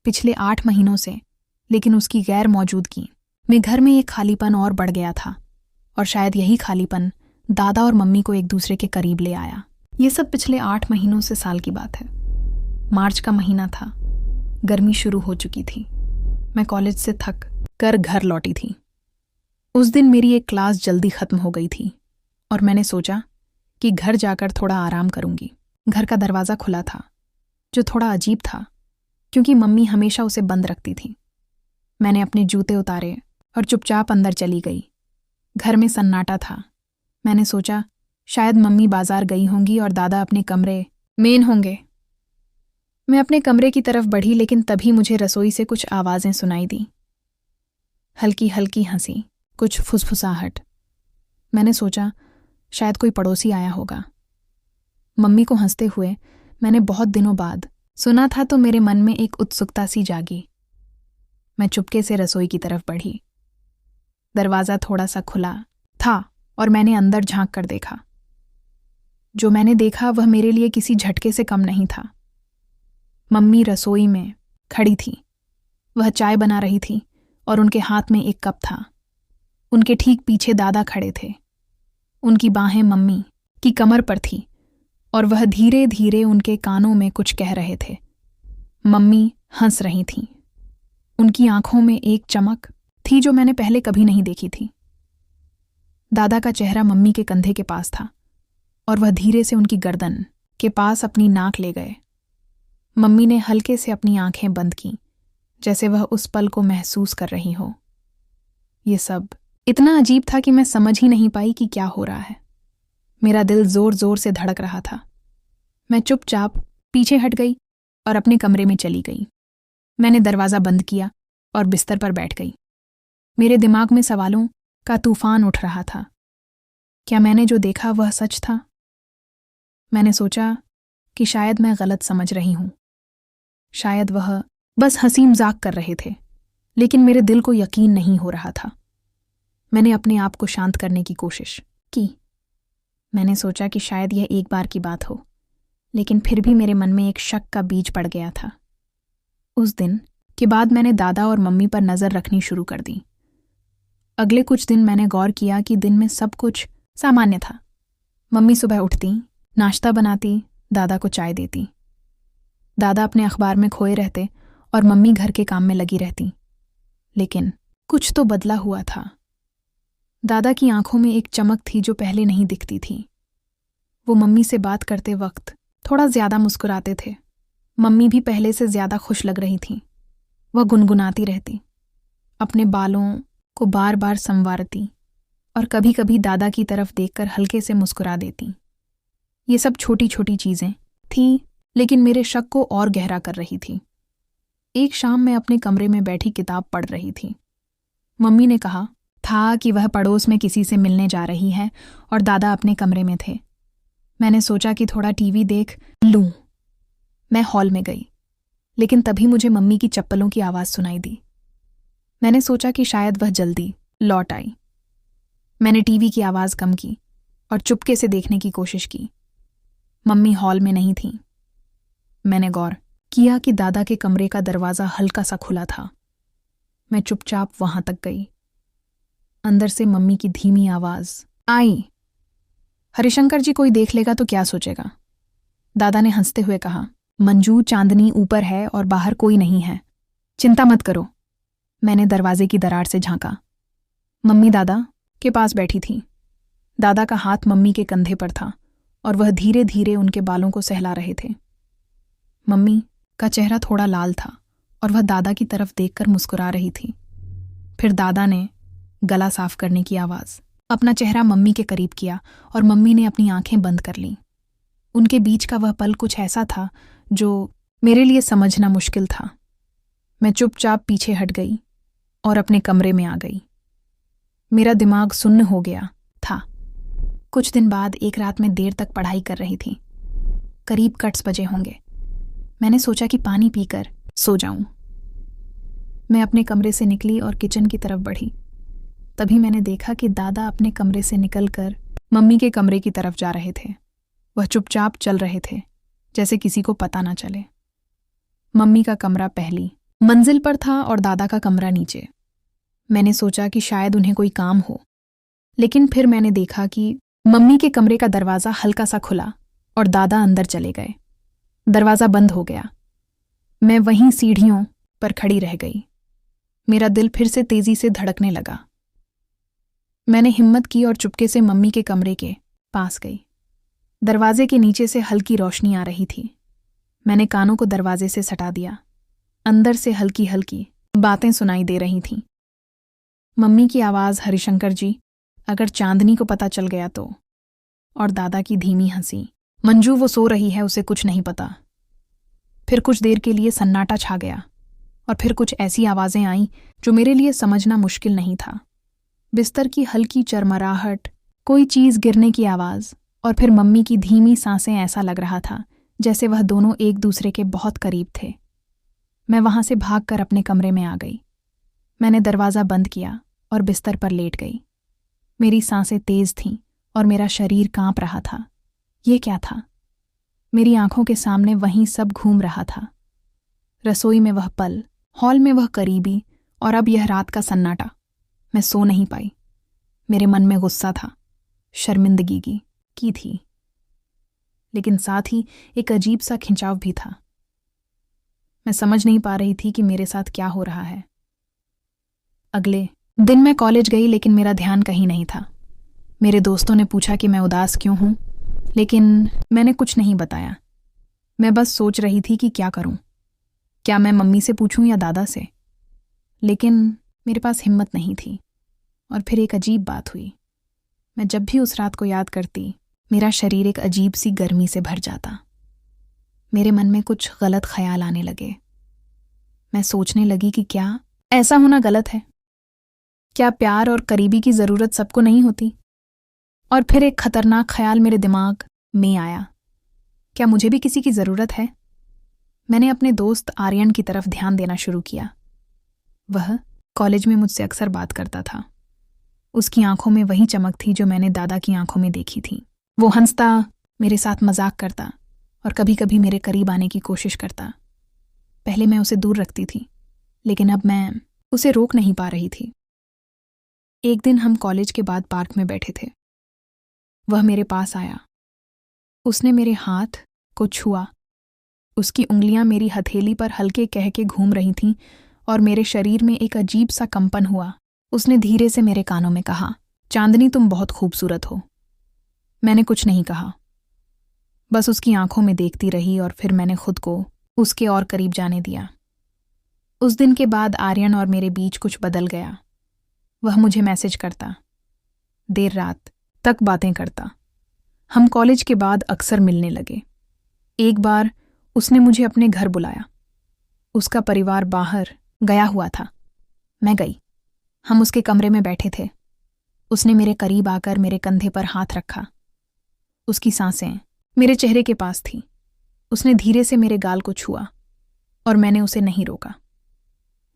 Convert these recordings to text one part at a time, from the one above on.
पिछले 8 महीनों से, लेकिन उसकी गैर मौजूदगी में घर में एक खालीपन और बढ़ गया था, और शायद यही खालीपन दादा और मम्मी को एक दूसरे के करीब ले आया। ये सब पिछले 8 महीनों से साल की बात है। मार्च का महीना था, गर्मी शुरू हो चुकी थी। मैं कॉलेज से थक कर घर लौटी थी। उस दिन मेरी एक क्लास जल्दी खत्म हो गई थी और मैंने सोचा कि घर जाकर थोड़ा आराम करूंगी। घर का दरवाज़ा खुला था, जो थोड़ा अजीब था क्योंकि मम्मी हमेशा उसे बंद रखती थी। मैंने अपने जूते उतारे और चुपचाप अंदर चली गई। घर में सन्नाटा था। मैंने सोचा शायद मम्मी बाजार गई होंगी और दादा अपने कमरे में होंगे। मैं अपने कमरे की तरफ बढ़ी, लेकिन तभी मुझे रसोई से कुछ आवाज़ें सुनाई दी। हल्की हल्की हंसी, कुछ फुसफुसाहट। मैंने सोचा शायद कोई पड़ोसी आया होगा। मम्मी को हंसते हुए मैंने बहुत दिनों बाद सुना था, तो मेरे मन में एक उत्सुकता सी जागी। मैं चुपके से रसोई की तरफ बढ़ी। दरवाज़ा थोड़ा सा खुला था और मैंने अंदर झांक कर देखा। जो मैंने देखा वह मेरे लिए किसी झटके से कम नहीं था। मम्मी रसोई में खड़ी थी। वह चाय बना रही थी और उनके हाथ में एक कप था। उनके ठीक पीछे दादा खड़े थे। उनकी बाहें मम्मी की कमर पर थी और वह धीरे धीरे उनके कानों में कुछ कह रहे थे। मम्मी हंस रही थीं। उनकी आंखों में एक चमक थी जो मैंने पहले कभी नहीं देखी थी। दादा का चेहरा मम्मी के कंधे के पास था और वह धीरे से उनकी गर्दन के पास अपनी नाक ले गए। मम्मी ने हल्के से अपनी आंखें बंद की, जैसे वह उस पल को महसूस कर रही हो। ये सब इतना अजीब था कि मैं समझ ही नहीं पाई कि क्या हो रहा है। मेरा दिल जोर जोर से धड़क रहा था। मैं चुपचाप पीछे हट गई और अपने कमरे में चली गई। मैंने दरवाज़ा बंद किया और बिस्तर पर बैठ गई। मेरे दिमाग में सवालों का तूफान उठ रहा था। क्या मैंने जो देखा वह सच था? मैंने सोचा कि शायद मैं गलत समझ रही हूं। शायद वह बस हंसी मजाक कर रहे थे, लेकिन मेरे दिल को यकीन नहीं हो रहा था। मैंने अपने आप को शांत करने की कोशिश की। मैंने सोचा कि शायद यह एक बार की बात हो, लेकिन फिर भी मेरे मन में एक शक का बीज पड़ गया था। उस दिन के बाद मैंने दादा और मम्मी पर नज़र रखनी शुरू कर दी। अगले कुछ दिन मैंने गौर किया कि दिन में सब कुछ सामान्य था। मम्मी सुबह उठती, नाश्ता बनाती, दादा को चाय देती। दादा अपने अखबार में खोए रहते और मम्मी घर के काम में लगी रहती। लेकिन कुछ तो बदला हुआ था। दादा की आंखों में एक चमक थी जो पहले नहीं दिखती थी। वो मम्मी से बात करते वक्त थोड़ा ज्यादा मुस्कुराते थे। मम्मी भी पहले से ज्यादा खुश लग रही थी। वह गुनगुनाती रहती, अपने बालों को बार बार संवारती और कभी कभी दादा की तरफ देखकर हल्के से मुस्कुरा देती। ये सब छोटी छोटी चीजें थीं, लेकिन मेरे शक को और गहरा कर रही थी। एक शाम मैं अपने कमरे में बैठी किताब पढ़ रही थी। मम्मी ने कहा था कि वह पड़ोस में किसी से मिलने जा रही है और दादा अपने कमरे में थे। मैंने सोचा कि थोड़ा टीवी देख लूं। मैं हॉल में गई, लेकिन तभी मुझे मम्मी की चप्पलों की आवाज़ सुनाई दी। मैंने सोचा कि शायद वह जल्दी लौट आई। मैंने टीवी की आवाज़ कम की और चुपके से देखने की कोशिश की। मम्मी हॉल में नहीं थी। मैंने गौर किया कि दादा के कमरे का दरवाज़ा हल्का सा खुला था। मैं चुपचाप वहां तक गई। अंदर से मम्मी की धीमी आवाज़ आई, हरिशंकर जी कोई देख लेगा तो क्या सोचेगा? दादा ने हंसते हुए कहा, मंजू चांदनी ऊपर है और बाहर कोई नहीं है, चिंता मत करो। मैंने दरवाजे की दरार से झांका। मम्मी दादा के पास बैठी थी। दादा का हाथ मम्मी के कंधे पर था और वह धीरे धीरे उनके बालों को सहला रहे थे। मम्मी का चेहरा थोड़ा लाल था और वह दादा की तरफ देखकर मुस्कुरा रही थी। फिर दादा ने गला साफ करने की आवाज़ अपना चेहरा मम्मी के करीब किया और मम्मी ने अपनी आंखें बंद कर लीं। उनके बीच का वह पल कुछ ऐसा था जो मेरे लिए समझना मुश्किल था। मैं चुपचाप पीछे हट गई और अपने कमरे में आ गई। मेरा दिमाग सुन्न हो गया था। कुछ दिन बाद एक रात में देर तक पढ़ाई कर रही थी। करीब 10 बजे होंगे। मैंने सोचा कि पानी पीकर सो जाऊं। मैं अपने कमरे से निकली और किचन की तरफ बढ़ी। तभी मैंने देखा कि दादा अपने कमरे से निकलकर मम्मी के कमरे की तरफ जा रहे थे। वह चुपचाप चल रहे थे, जैसे किसी को पता ना चले। मम्मी का कमरा पहली मंजिल पर था और दादा का कमरा नीचे। मैंने सोचा कि शायद उन्हें कोई काम हो, लेकिन फिर मैंने देखा कि मम्मी के कमरे का दरवाज़ा हल्का सा खुला और दादा अंदर चले गए। दरवाज़ा बंद हो गया। मैं वहीं सीढ़ियों पर खड़ी रह गई। मेरा दिल फिर से तेजी से धड़कने लगा। मैंने हिम्मत की और चुपके से मम्मी के कमरे के पास गई। दरवाजे के नीचे से हल्की रोशनी आ रही थी। मैंने कानों को दरवाजे से सटा दिया। अंदर से हल्की हल्की बातें सुनाई दे रही थीं। मम्मी की आवाज़, हरिशंकर जी, अगर चांदनी को पता चल गया तो। और दादा की धीमी हंसी, मंजू वो सो रही है, उसे कुछ नहीं पता। फिर कुछ देर के लिए सन्नाटा छा गया और फिर कुछ ऐसी आवाज़ें आईं जो मेरे लिए समझना मुश्किल नहीं था। बिस्तर की हल्की चरमराहट, कोई चीज़ गिरने की आवाज़ और फिर मम्मी की धीमी सांसें। ऐसा लग रहा था जैसे वह दोनों एक दूसरे के बहुत करीब थे। मैं वहां से भागकर अपने कमरे में आ गई। मैंने दरवाज़ा बंद किया और बिस्तर पर लेट गई। मेरी सांसें तेज थीं और मेरा शरीर कांप रहा था। ये क्या था? मेरी आंखों के सामने वहीं सब घूम रहा था। रसोई में वह पल, हॉल में वह करीबी, और अब यह रात का सन्नाटा। मैं सो नहीं पाई। मेरे मन में गुस्सा था, शर्मिंदगी की थी, लेकिन साथ ही एक अजीब सा खिंचाव भी था। मैं समझ नहीं पा रही थी कि मेरे साथ क्या हो रहा है। अगले दिन मैं कॉलेज गई, लेकिन मेरा ध्यान कहीं नहीं था। मेरे दोस्तों ने पूछा कि मैं उदास क्यों हूं, लेकिन मैंने कुछ नहीं बताया। मैं बस सोच रही थी कि क्या करूं। क्या मैं मम्मी से पूछूं या दादा से? लेकिन मेरे पास हिम्मत नहीं थी। और फिर एक अजीब बात हुई। मैं जब भी उस रात को याद करती, मेरा शरीर एक अजीब सी गर्मी से भर जाता। मेरे मन में कुछ गलत ख्याल आने लगे। मैं सोचने लगी कि क्या ऐसा होना गलत है? क्या प्यार और करीबी की ज़रूरत सबको नहीं होती? और फिर एक खतरनाक ख्याल मेरे दिमाग में आया, क्या मुझे भी किसी की ज़रूरत है? मैंने अपने दोस्त आर्यन की तरफ ध्यान देना शुरू किया। वह कॉलेज में मुझसे अक्सर बात करता था। उसकी आंखों में वही चमक थी जो मैंने दादा की आंखों में देखी थी। वो हंसता, मेरे साथ मजाक करता और कभी कभी मेरे करीब आने की कोशिश करता। पहले मैं उसे दूर रखती थी, लेकिन अब मैं उसे रोक नहीं पा रही थी। एक दिन हम कॉलेज के बाद पार्क में बैठे थे। वह मेरे पास आया। उसने मेरे हाथ को छुआ। उसकी उंगलियां मेरी हथेली पर हल्के कह के घूम रही थीं और मेरे शरीर में एक अजीब सा कंपन हुआ। उसने धीरे से मेरे कानों में कहा, चांदनी, तुम बहुत खूबसूरत हो। मैंने कुछ नहीं कहा, बस उसकी आंखों में देखती रही और फिर मैंने खुद को उसके और करीब जाने दिया। उस दिन के बाद आर्यन और मेरे बीच कुछ बदल गया। वह मुझे मैसेज करता, देर रात तक बातें करता। हम कॉलेज के बाद अक्सर मिलने लगे। एक बार उसने मुझे अपने घर बुलाया। उसका परिवार बाहर गया हुआ था। मैं गई। हम उसके कमरे में बैठे थे। उसने मेरे करीब आकर मेरे कंधे पर हाथ रखा। उसकी सांसें मेरे चेहरे के पास थीं। उसने धीरे से मेरे गाल को छुआ और मैंने उसे नहीं रोका।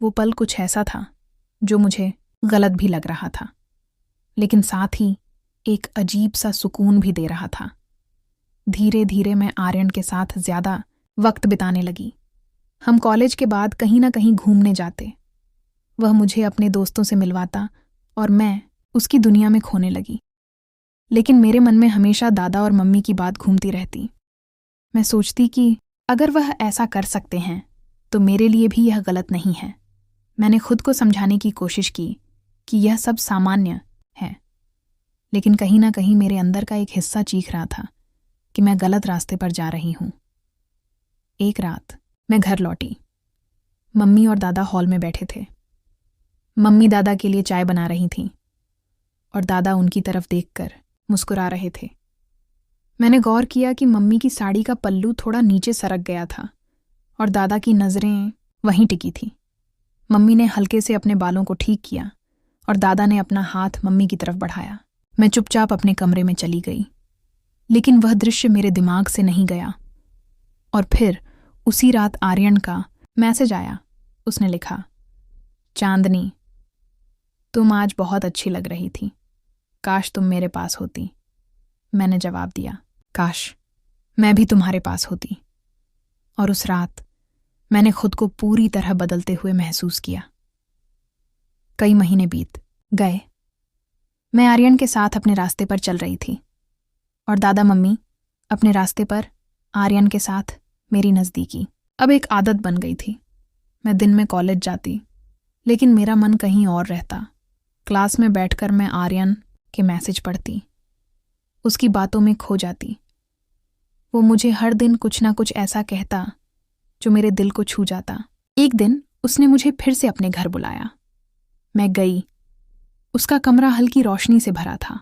वो पल कुछ ऐसा था जो मुझे गलत भी लग रहा था, लेकिन साथ ही एक अजीब सा सुकून भी दे रहा था। धीरे धीरे मैं आर्यन के साथ ज्यादा वक्त बिताने लगी। हम कॉलेज के बाद कहीं ना कहीं घूमने जाते। वह मुझे अपने दोस्तों से मिलवाता और मैं उसकी दुनिया में खोने लगी। लेकिन मेरे मन में हमेशा दादा और मम्मी की बात घूमती रहती। मैं सोचती कि अगर वह ऐसा कर सकते हैं तो मेरे लिए भी यह गलत नहीं है। मैंने खुद को समझाने की कोशिश की कि यह सब सामान्य है, लेकिन कहीं ना कहीं मेरे अंदर का एक हिस्सा चीख रहा था कि मैं गलत रास्ते पर जा रही हूं। एक रात मैं घर लौटी। मम्मी और दादा हॉल में बैठे थे। मम्मी दादा के लिए चाय बना रही थीं और दादा उनकी तरफ देखकर मुस्कुरा रहे थे। मैंने गौर किया कि मम्मी की साड़ी का पल्लू थोड़ा नीचे सरक गया था और दादा की नज़रें वहीं टिकी थीं। मम्मी ने हल्के से अपने बालों को ठीक किया और दादा ने अपना हाथ मम्मी की तरफ बढ़ाया। मैं चुपचाप अपने कमरे में चली गई, लेकिन वह दृश्य मेरे दिमाग से नहीं गया। और फिर उसी रात आर्यन का मैसेज आया। उसने लिखा, चांदनी, तुम आज बहुत अच्छी लग रही थी। काश तुम मेरे पास होती। मैंने जवाब दिया, काश मैं भी तुम्हारे पास होती। और उस रात मैंने खुद को पूरी तरह बदलते हुए महसूस किया। कई महीने बीत गए। मैं आर्यन के साथ अपने रास्ते पर चल रही थी और दादा मम्मी अपने रास्ते पर आर्यन के साथ मेरी नज़दीकी। अब एक आदत बन गई थी। मैं दिन में कॉलेज जाती, लेकिन मेरा मन कहीं और रहता। क्लास में बैठकर मैं आर्यन के मैसेज पढ़ती, उसकी बातों में खो जाती। वो मुझे हर दिन कुछ ना कुछ ऐसा कहता जो मेरे दिल को छू जाता। एक दिन उसने मुझे फिर से अपने घर बुलाया। मैं गई। उसका कमरा हल्की रोशनी से भरा था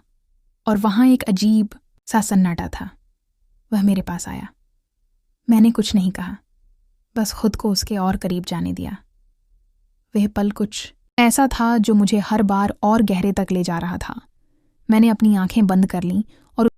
और वहां एक अजीब सा सन्नाटा था। वह मेरे पास आया। मैंने कुछ नहीं कहा, बस खुद को उसके और करीब जाने दिया। वह पल कुछ ऐसा था जो मुझे हर बार और गहरे तक ले जा रहा था। मैंने अपनी आंखें बंद कर लीं और